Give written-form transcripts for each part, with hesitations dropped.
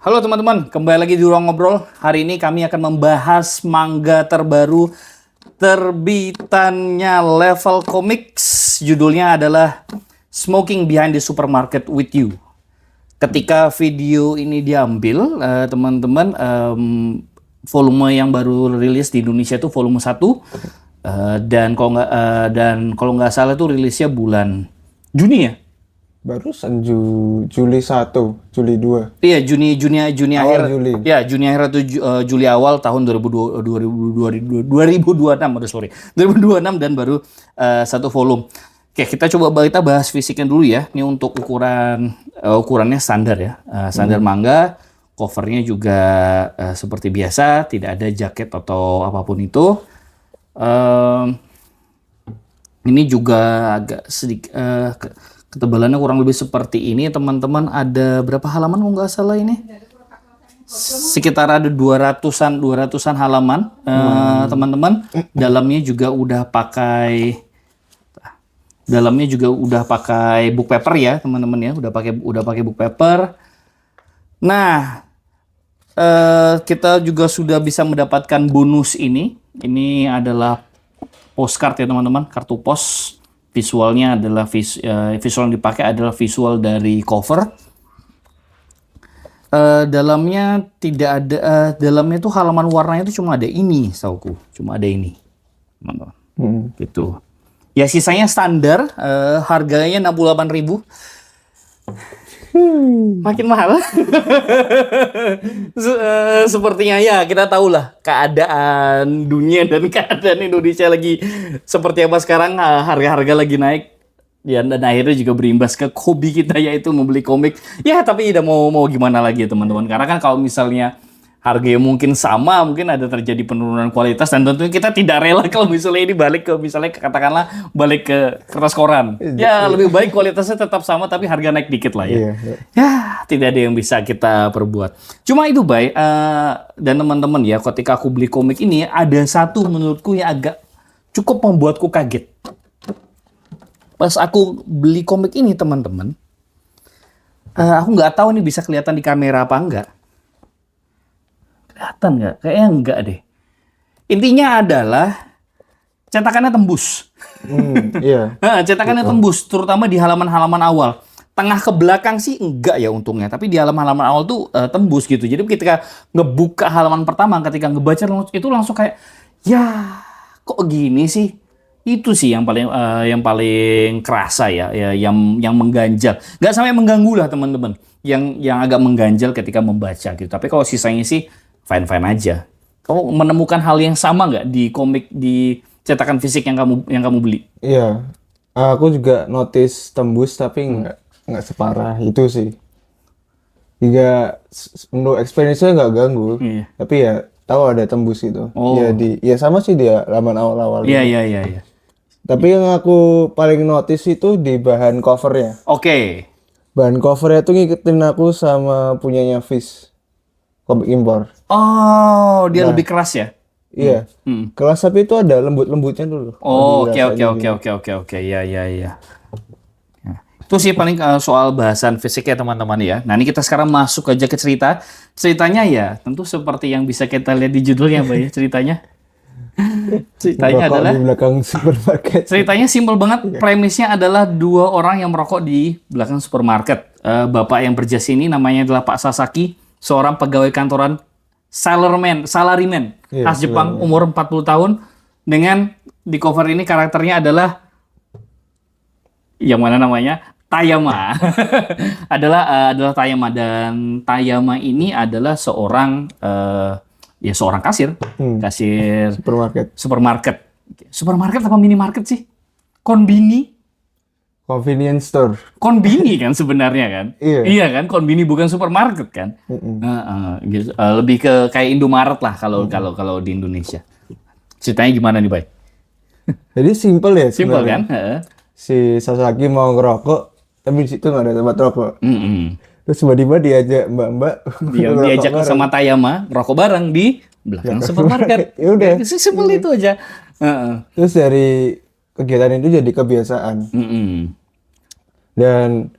Halo teman-teman, kembali lagi di Ruang Ngobrol. Hari ini kami akan membahas manga terbaru terbitannya Level Comics. Judulnya adalah Smoking Behind the Supermarket with You. Ketika video ini diambil, teman-teman, volume yang baru rilis di Indonesia itu volume 1. Dan kalau nggak salah itu rilisnya bulan Juni ya? Barusan Juli 1, Juli 2. Iya, Juni Awal akhir. Juli. Ya, Juni akhir atau Juli awal tahun 2026, sorry. 2026 dan baru satu volume. Oke, kita bahas fisiknya dulu ya. Ini untuk ukurannya standar ya. Standar manga, covernya juga seperti biasa, tidak ada jaket atau apapun itu. Ini juga agak sedikit ketebalannya kurang lebih seperti ini, teman-teman. Ada berapa halaman kalau nggak salah ini? Sekitar ada 200-an halaman, teman-teman. Dalamnya juga udah pakai book paper ya, teman-teman ya. Udah pakai book paper. Nah, kita juga sudah bisa mendapatkan bonus ini. Ini adalah postcard ya, teman-teman, kartu pos. Visualnya adalah visual yang dipakai adalah visual dari cover. Dalamnya tidak ada, dalamnya itu halaman warnanya itu cuma ada ini, sauku, cuma ada ini, teman-teman. Gitu. Ya sisanya standar, harganya 68.000. Makin mahal. Sepertinya ya, kita tahulah keadaan dunia dan keadaan Indonesia lagi seperti apa sekarang. Harga-harga lagi naik dan akhirnya juga berimbas ke hobi kita, yaitu membeli komik. Ya tapi tidak mau gimana lagi ya, teman-teman, karena kan kalau misalnya harganya mungkin sama, mungkin ada terjadi penurunan kualitas, dan tentunya kita tidak rela kalau misalnya ini balik ke, misalnya katakanlah balik ke kertas koran. Ya lebih baik kualitasnya tetap sama tapi harga naik dikit lah ya. Ya tidak ada yang bisa kita perbuat. Cuma itu baik, dan teman-teman ya, ketika aku beli komik ini ada satu menurutku yang agak cukup membuatku kaget. Pas aku beli komik ini, teman-teman, aku nggak tahu nih bisa kelihatan di kamera apa enggak. Kelihatan nggak? Kayaknya enggak deh. Intinya adalah cetakannya tembus. Iya. Cetakannya tembus, terutama di halaman-halaman awal. Tengah ke belakang sih enggak ya untungnya, tapi di halaman-halaman awal tuh tembus gitu. Jadi ketika ngebuka halaman pertama, ketika ngebaca itu langsung kayak, ya kok gini sih? Itu sih yang paling kerasa ya, yang mengganjal. Nggak sampai mengganggu lah, teman-teman. Yang agak mengganjal ketika membaca gitu. Tapi kalau sisanya sih fine-fine aja. Kamu menemukan hal yang sama nggak di komik, di cetakan fisik yang kamu beli? Iya. Aku juga notice tembus tapi nggak separah itu sih. Hingga untuk experience-nya nggak ganggu. Iya. Tapi ya tahu ada tembus itu. Oh. Ya sama sih dia halaman awal-awal. Iya. Tapi yang aku paling notice itu di bahan covernya. Oke. Bahan covernya tuh ngikutin aku sama punyanya Fish. Komik impor. Oh, dia lebih keras ya? Iya. Kelas tapi itu ada lembut-lembutnya dulu. Oh, oke. Ya. Itu sih paling soal bahasan fisiknya, teman-teman ya. Nah, ini kita sekarang masuk aja ke cerita. Ceritanya ya, tentu seperti yang bisa kita lihat di judulnya, Mbak ya, ceritanya. Ceritanya Merokok adalah di belakang supermarket. Ceritanya simpel banget. Premisnya adalah dua orang yang merokok di belakang supermarket. Bapak yang berjas ini namanya adalah Pak Sasaki, seorang pegawai kantoran salaryman khas Jepang, umur 40 tahun. Dengan di cover ini karakternya adalah yang mana namanya? Tayama. adalah Tayama, dan Tayama ini adalah seorang seorang kasir supermarket. Supermarket apa minimarket sih? Convenience store. Konbini kan sebenarnya kan? Iya. Kan, konbini bukan supermarket kan? Gitu. Lebih ke kayak Indomaret lah kalau di Indonesia. Ceritanya gimana nih, Bay? Jadi simple ya Simpel kan? Si Sasaki mau ngerokok, tapi di situ nggak ada tempat rokok. Terus tiba-tiba diajak mbak-mbak. Diajak sama Tayama rokok bareng di belakang supermarket. Ya udah. Simpel itu aja. Terus dari kegiatan itu jadi kebiasaan. Dan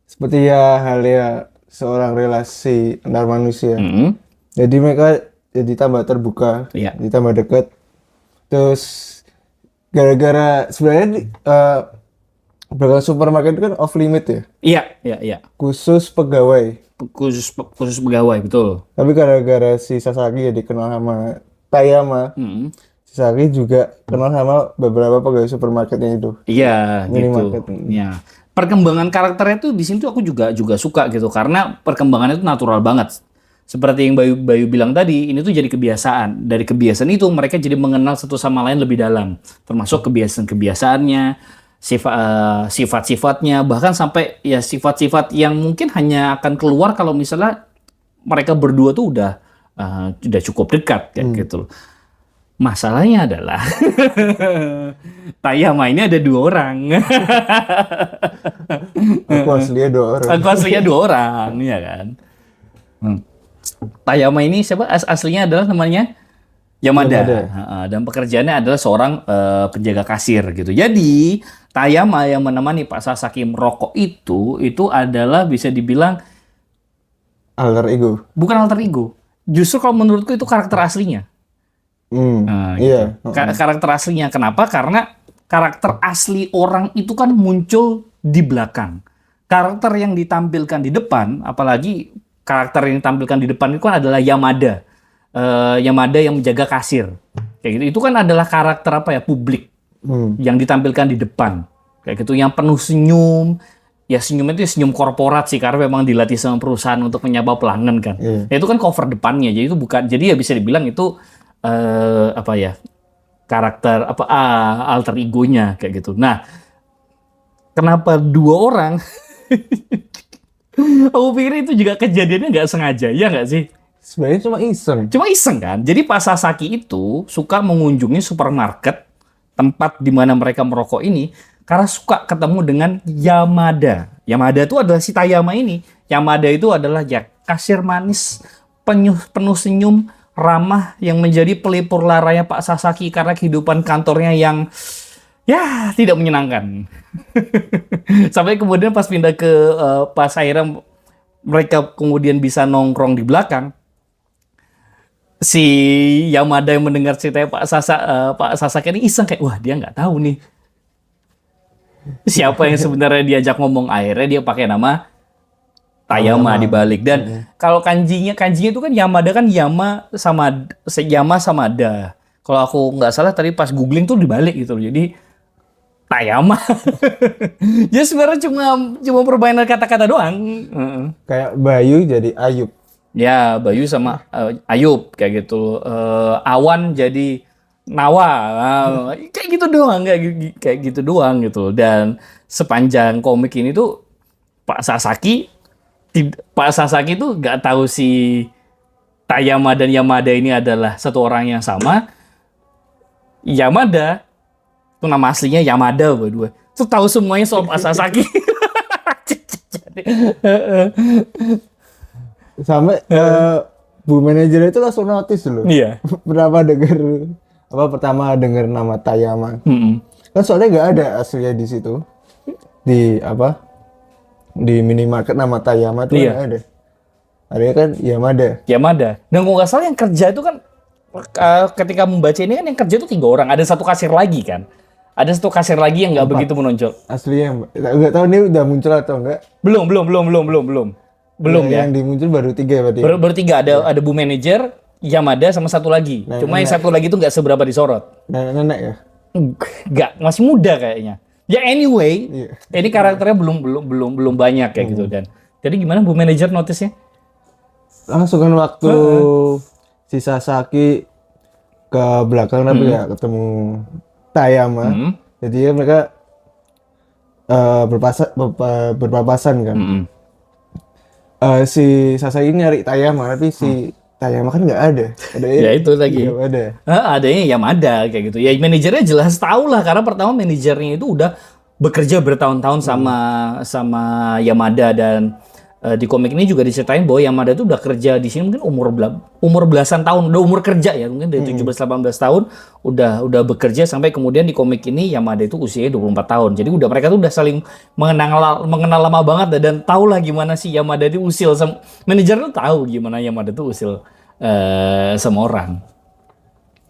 seperti ya halnya seorang relasi antar manusia. Mm-mm. Jadi mereka jadi tambah terbuka, Iya. jadi tambah dekat. Terus gara-gara sebenarnya belakang supermarket itu kan off limit ya, Iya, iya, iya. khusus pegawai. Khusus pegawai, betul. Tapi gara-gara si Sasaki jadi kenal sama Tayama, Mm-mm. Sasaki juga kenal sama beberapa pegawai supermarketnya itu. Iya, Minimarket. gitu. Ya. Perkembangan karakternya tuh di sini tuh aku juga suka gitu karena perkembangannya itu natural banget. Seperti yang Bayu bilang tadi, ini tuh jadi kebiasaan. Dari kebiasaan itu mereka jadi mengenal satu sama lain lebih dalam, termasuk kebiasaan-kebiasaannya, sifat-sifatnya, bahkan sampai ya sifat-sifat yang mungkin hanya akan keluar kalau misalnya mereka berdua tuh udah cukup dekat kayak gitu loh. Masalahnya adalah Tayama ini ada 2 orang. Aku aslinya 2 orang. Aku aslinya 2 orang, ya kan. Tayama ini siapa? Aslinya adalah namanya Yamada. Yamada. Dan pekerjaannya adalah seorang penjaga kasir gitu. Jadi Tayama yang menemani Pak Sasaki merokok itu adalah bisa dibilang Alter ego. bukan alter ego. Justru kalau menurutku itu karakter aslinya. Nah, Iya. gitu. Karakter aslinya. Kenapa? Karena karakter asli orang itu kan muncul di belakang. Karakter yang ditampilkan di depan, apalagi karakter yang ditampilkan di depan itu kan adalah Yamada. Yamada yang menjaga kasir. Kayak gitu. Itu kan adalah karakter apa ya? Publik yang ditampilkan di depan. Kayak gitu. Yang penuh senyum. Ya senyumnya itu senyum korporat sih karena memang dilatih sama perusahaan untuk menyapa pelanggan kan. Iya. Ya, itu kan cover depannya. Jadi itu bukan. Jadi ya bisa dibilang itu apa ya, karakter apa alter egonya kayak gitu. Nah, kenapa 2 orang? Aku pikir itu juga kejadiannya nggak sengaja, ya nggak sih? Sebenarnya cuma iseng. Cuma iseng kan. Jadi Pak Sasaki itu suka mengunjungi supermarket tempat di mana mereka merokok ini karena suka ketemu dengan Yamada. Yamada itu adalah si Tayama ini. Yamada itu adalah ya kasir manis, penuh senyum, ramah yang menjadi pelipur laranya Pak Sasaki karena kehidupan kantornya yang ya tidak menyenangkan. Sampai kemudian pas pindah ke pas akhirnya mereka kemudian bisa nongkrong di belakang, si Yamada yang mendengar ceritanya Pak Sasaki ini iseng kayak wah dia nggak tahu nih siapa yang sebenarnya diajak ngomong. Akhirnya dia pakai nama Tayama dibalik. Dan kalau kanjinya itu kan Yamada kan Yama sama Da. Kalau aku nggak salah tadi pas googling tuh dibalik gitu. Jadi Tayama. Jadi sebenarnya cuma perbaikan kata-kata doang. Kayak Bayu jadi Ayub. Ya, Bayu sama Ayub kayak gitu. Awan jadi Nawa. Kayak gitu doang, kayak gitu doang gitu. Dan sepanjang komik ini tuh Pak Sasaki tuh nggak tahu si Tayama dan Yamada ini adalah satu orang yang sama. Yamada itu nama aslinya Yamada berdua. Tuh tahu semuanya soal Pak Sasaki. Sampai Bu manajer itu langsung notice loh. Iya. Pertama denger nama Tayama. Mm-mm. Kan soalnya nggak ada aslinya di situ. Di minimarket nama Tayama tuh Iya. nggak ada. Adanya kan Yamada. Dan kalau nggak salah yang kerja itu kan ketika membaca ini kan yang kerja itu 3 orang. Ada 1 kasir lagi kan. Ada 1 kasir lagi yang nggak begitu menonjol. Aslinya nggak tahu ini udah muncul atau enggak. Belum ya. Yang dimuncul baru 3 berarti. Baru 3 ada Bu manajer, Yamada sama 1 lagi. Cuma yang 1 lagi itu nggak seberapa disorot. Nenek ya. Nggak, masih muda kayaknya. Ya anyway, Iya. ini karakternya belum banyak kayak gitu. Dan jadi gimana Bu manajer notice-nya? Langsung kan waktu si Sasaki ke belakang tapi ya ketemu Tayama. Jadi ya mereka berpapasan kan. Si Sasaki nyari Tayama tapi si Tayama kan nggak ada. Ya itu lagi. Nggak ada. Adanya Yamada kayak gitu. Ya manajernya jelas tahu lah karena pertama manajernya itu udah bekerja bertahun-tahun sama Yamada dan di komik ini juga diceritain bahwa Yamada itu udah kerja di sini mungkin umur belasan tahun, udah umur kerja ya, mungkin dari 17-18 tahun udah bekerja sampai kemudian di komik ini Yamada itu usianya 24 tahun. Jadi mereka tuh udah saling mengenal lama banget dan tahu lah gimana sih Yamada itu usil sama manajer tuh tahu gimana Yamada tuh usil sama orang.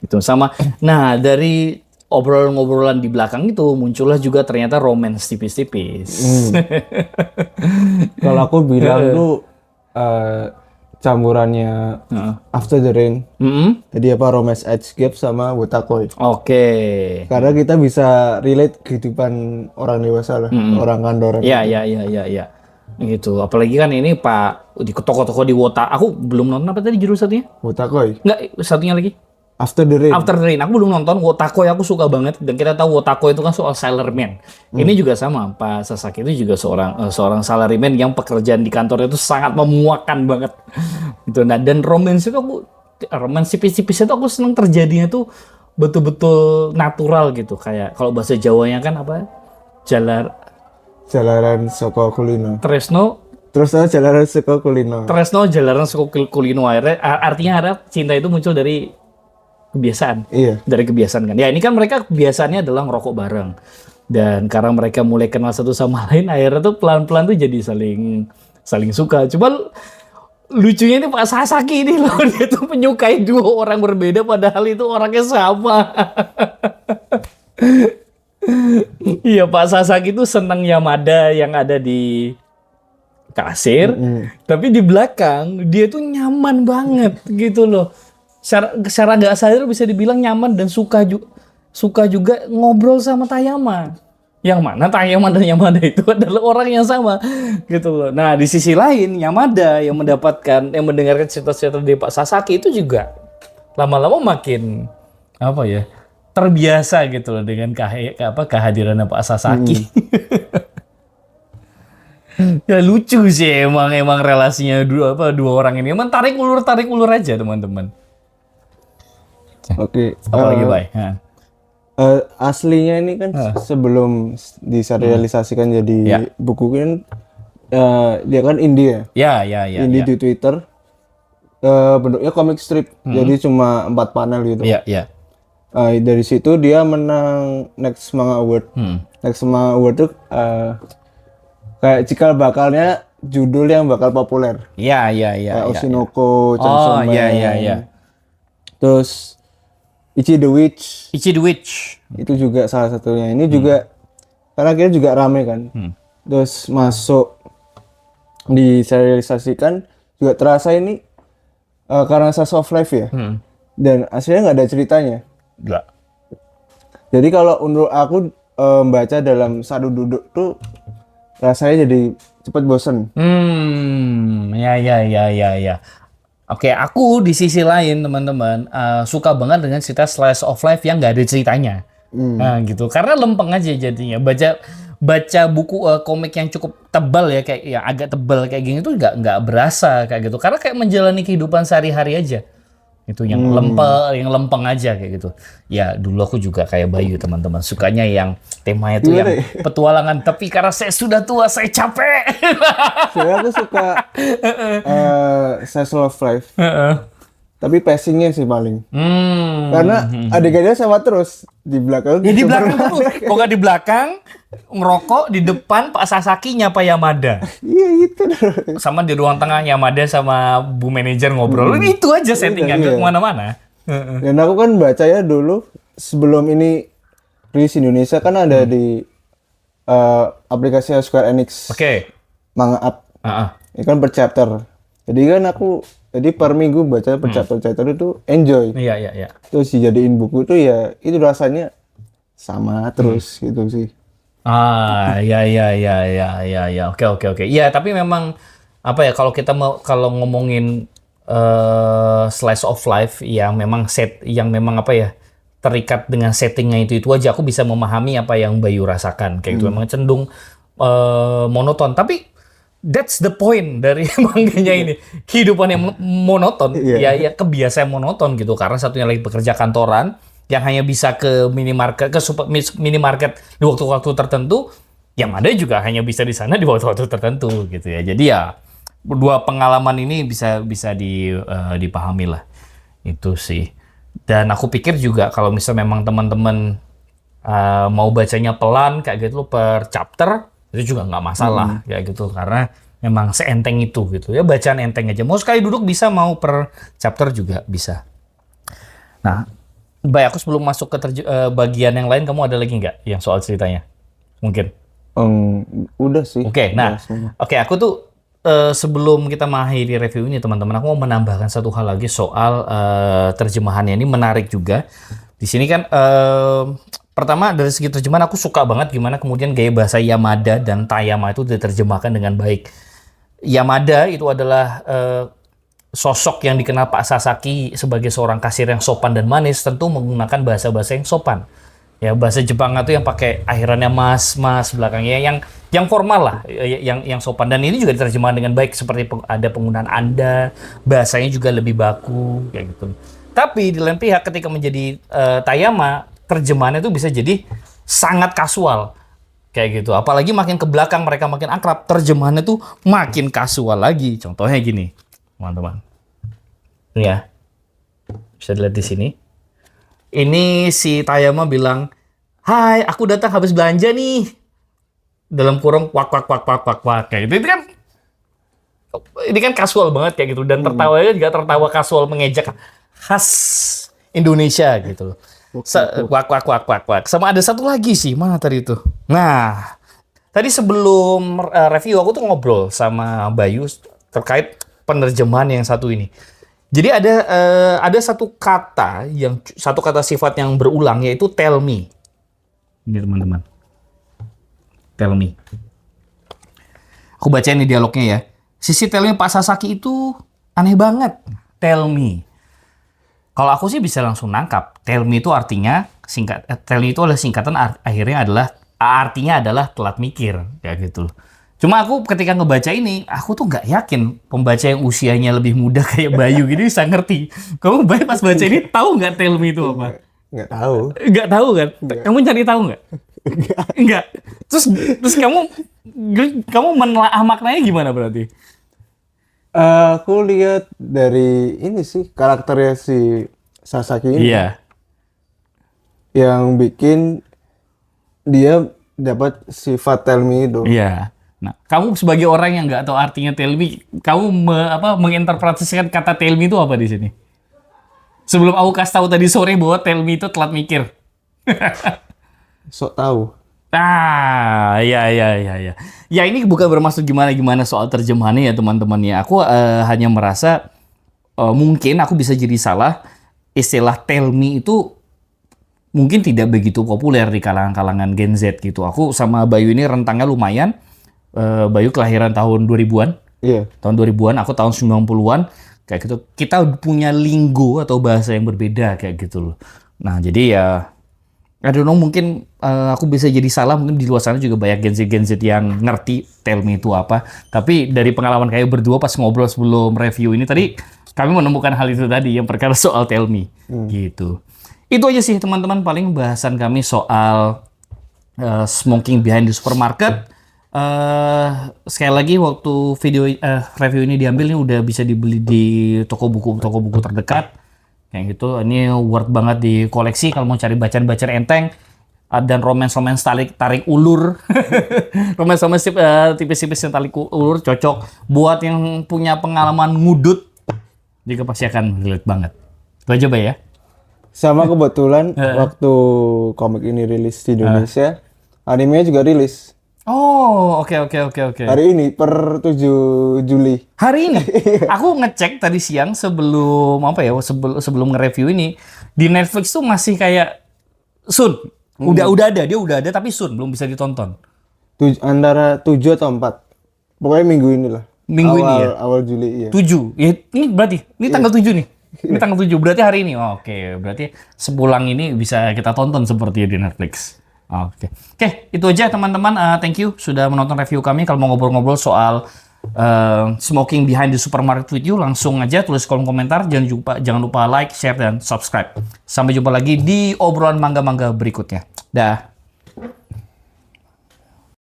Itu sama. Nah, dari obrolan-obrolan di belakang itu muncullah juga ternyata romance tipis-tipis. Kalau aku bilang tuh campurannya After the Rain. Jadi apa romance age gap sama Wotakoi. Oke. Karena kita bisa relate kehidupan orang dewasa lah, orang kantoran. Iya. Gitu. Apalagi kan ini Pak di toko-toko di Wota. Aku belum nonton apa tadi judul satunya? Wotakoi. Enggak, satunya lagi. After the Rain. After the Rain. Aku belum nonton. Wotakoi aku suka banget dan kita tahu Wotakoi itu kan soal salaryman. Ini juga sama. Pak Sasaki itu juga seorang salaryman yang pekerjaan di kantor itu sangat memuakkan banget. Gitu. Nah, dan romance tipis-tipis itu aku seneng terjadinya tuh betul-betul natural gitu. Kayak kalau bahasa Jawanya kan apa? Jalaran Soko Kulino. Tresno Jalaran Soko Kulino. Tresno jalanan Soko Kulino. Artinya ada cinta itu muncul dari kebiasaan. Iya. Dari kebiasaan kan. Ya ini kan mereka kebiasaannya adalah ngerokok bareng. Dan karena mereka mulai kenal satu sama lain, akhirnya tuh pelan-pelan tuh jadi saling suka. Cuma lucunya ini Pak Sasaki ini loh, dia tuh menyukai dua orang berbeda padahal itu orangnya sama. Iya, Pak Sasaki tuh seneng Yamada yang ada di kasir, tapi di belakang dia tuh nyaman banget gitu loh. Secara nggak sadar bisa dibilang nyaman dan suka juga ngobrol sama Tayama. Yang mana Tayama dan Yamada itu adalah orang yang sama gitu loh. Nah, di sisi lain Yamada yang mendengarkan cerita-cerita dari Pak Sasaki itu juga lama-lama makin terbiasa gitu loh dengan kehadiran Pak Sasaki. Ya lucu sih emang relasinya dua orang ini. Emang tarik ulur aja teman-teman. Oke. Apalagi baik. Aslinya ini kan sebelum diserialisasikan jadi buku kan dia kan indie ya. Ya. Indie di Twitter. Bentuknya comic strip. Jadi cuma 4 panel gitu. Iya. Dari situ dia menang Next Manga Award. Next Manga Award tuh kayak cikal bakalnya judul yang bakal populer. Iya. Kayak Oshinoko, Chainsaw Man. Iya. Terus Ichi the Witch. Itu juga salah satunya. Ini juga karena kita juga rame kan. Terus masuk diserialisasikan juga terasa ini karena Slice of Life ya. Dan aslinya nggak ada ceritanya. Enggak. Jadi kalau menurut aku baca dalam satu duduk tuh rasanya jadi cepet bosen. Ya. Oke, aku di sisi lain teman-teman suka banget dengan cerita Slice of Life yang nggak ada ceritanya. Nah gitu, karena lempeng aja jadinya. Baca buku komik yang cukup tebal ya, kayak yang agak tebal kayak gini tuh nggak berasa kayak gitu. Karena kayak menjalani kehidupan sehari-hari aja. Itu yang lempeng aja kayak gitu. Ya dulu aku juga kayak Bayu teman-teman, sukanya yang temanya tuh yang petualangan. Tapi karena saya sudah tua, saya capek. Saya tuh suka Slice of Life. Tapi pacingnya sih paling. Karena adegannya sama terus di belakang. Ya di belakang terus. Kok nggak di belakang ngerokok, di depan Pak Sasaki nyapa Yamada. Iya itu. Sama di ruang tengah Yamada sama Bu Manajer ngobrol. Itu aja settingan, nggak kemana-mana. Dan aku kan baca ya dulu sebelum ini rilis Indonesia kan ada di aplikasi Square Enix. Oke. Manga Up. Ini kan per chapter. Jadi per minggu baca per chapter itu enjoy. Iya. Terus dijadiin buku itu ya itu rasanya sama terus gitu sih. Ya. Oke. Iya, tapi memang kalau kita kalau ngomongin slice of life yang memang terikat dengan settingnya itu aja, aku bisa memahami apa yang Bayu rasakan kayak itu memang cenderung monoton. Tapi that's the point dari manganya ini. Kehidupan yang monoton, ya kebiasaan monoton gitu. Karena satunya lagi pekerja kantoran yang hanya bisa ke minimarket, minimarket di waktu-waktu tertentu. Yang ada juga hanya bisa di sana di waktu-waktu tertentu gitu ya. Jadi ya dua pengalaman ini bisa bisa dipahami lah. Itu sih. Dan aku pikir juga kalau misal memang teman-teman mau bacanya pelan kayak gitu per chapter, itu juga nggak masalah kayak gitu, karena memang seenteng itu gitu ya, bacaan enteng aja. Mau sekali duduk bisa, mau per chapter juga bisa. Nah, Bay, aku sebelum masuk ke bagian yang lain, kamu ada lagi nggak yang soal ceritanya? Mungkin. Udah sih. Oke, nah, aku tuh sebelum kita mengakhiri review ini, teman-teman, aku mau menambahkan satu hal lagi soal terjemahannya. Ini menarik juga. Di sini kan, pertama dari segi terjemahan aku suka banget gimana kemudian gaya bahasa Yamada dan Tayama itu diterjemahkan dengan baik. Yamada itu adalah sosok yang dikenal Pak Sasaki sebagai seorang kasir yang sopan dan manis, tentu menggunakan bahasa-bahasa yang sopan. Ya, bahasa Jepang itu yang pakai akhirannya mas belakangnya yang formal lah, yang sopan, dan ini juga diterjemahkan dengan baik, seperti ada penggunaan Anda, bahasanya juga lebih baku kayak gitu. Tapi di lain pihak ketika menjadi Tayama, terjemahannya itu bisa jadi sangat kasual kayak gitu. Apalagi makin ke belakang mereka makin akrab, terjemahannya tuh makin kasual lagi. Contohnya gini, teman-teman. Ini ya. Bisa dilihat di sini. Ini si Tayama bilang, "Hai, aku datang habis belanja nih." Dalam kurung wak kayak gitu. Ini kan kasual banget kayak gitu, dan tertawanya juga tertawa kasual mengejek khas Indonesia gitu loh. Wak. Sama ada satu lagi sih, mana tadi itu? Nah, tadi sebelum review aku tuh ngobrol sama Bayu terkait penerjemahan yang satu ini. Jadi ada satu kata sifat yang berulang, yaitu tell me. Ini teman-teman. Tell me. Aku bacain nih dialognya ya. Sisi tell-nya Pak Sasaki itu aneh banget. Tell me. Kalau aku sih bisa langsung nangkap. Tell me itu artinya tell me itu adalah singkatan artinya adalah telat mikir kayak gitu. Cuma aku ketika ngebaca ini, aku tuh nggak yakin pembaca yang usianya lebih muda kayak Bayu gini bisa ngerti. Kamu Bayu pas baca ini tahu nggak tell me itu apa? Nggak tahu. Nggak tahu kan? Nggak. Kamu cari tahu nggak? Nggak. Terus kamu menelaah maknanya gimana berarti? Aku lihat dari ini sih, karakternya si Sasaki ini. Iya. Yang bikin dia dapat sifat tell me itu. Iya. Nah, kamu sebagai orang yang nggak tahu artinya tell me, kamu menginterpretasikan kata tell me itu apa di sini? Sebelum aku kasih tahu tadi sore bahwa tell me itu telat mikir. Sok tahu. Iya. Ya, ini bukan bermaksud gimana soal terjemahannya ya teman-teman ya. Aku hanya merasa mungkin aku bisa jadi salah. Istilah tell me itu mungkin tidak begitu populer di kalangan Gen Z gitu. Aku sama Bayu ini rentangnya lumayan. Bayu kelahiran tahun 2000-an. Iya. Tahun 2000-an, aku tahun 90-an. Kayak gitu. Kita punya linggo atau bahasa yang berbeda kayak gitu loh. Nah, jadi ya I don't know, mungkin aku bisa jadi salah. Mungkin di luar sana juga banyak Gen Z yang ngerti tell me itu apa. Tapi dari pengalaman kayak berdua pas ngobrol sebelum review ini tadi, kami menemukan hal itu tadi yang perkara soal tell me. Gitu. Itu aja sih teman-teman paling bahasan kami soal smoking behind the supermarket. Sekali lagi waktu review ini diambil ini udah bisa dibeli di toko buku terdekat kayak gitu. Ini worth banget di koleksi kalau mau cari bacaan enteng dan romance tarik ulur. romance tipis-tipis yang tarik ulur cocok buat yang punya pengalaman ngudut, juga pasti akan relate banget. Itu aja Bay ya. Sama kebetulan waktu komik ini rilis di Indonesia, animenya juga rilis. Oh, oke. Hari ini per 7 Juli. Hari ini? Aku ngecek tadi siang sebelum sebelum nge-review ini di Netflix tuh masih kayak soon. Udah ada tapi soon belum bisa ditonton. Antara 7 atau 4. Pokoknya minggu inilah. Minggu ini ya? Awal Juli, iya. 7. Ya, ini berarti ini tanggal 7 nih. Ini tanggal 7 berarti hari ini. Oh, oke, berarti sepulang ini bisa kita tonton seperti di Netflix. Oke, itu aja teman-teman. Thank you sudah menonton review kami. Kalau mau ngobrol-ngobrol soal smoking behind the supermarket with you, langsung aja tulis kolom komentar. Jangan lupa like, share, dan subscribe. Sampai jumpa lagi di obrolan mangga-mangga berikutnya. Dah.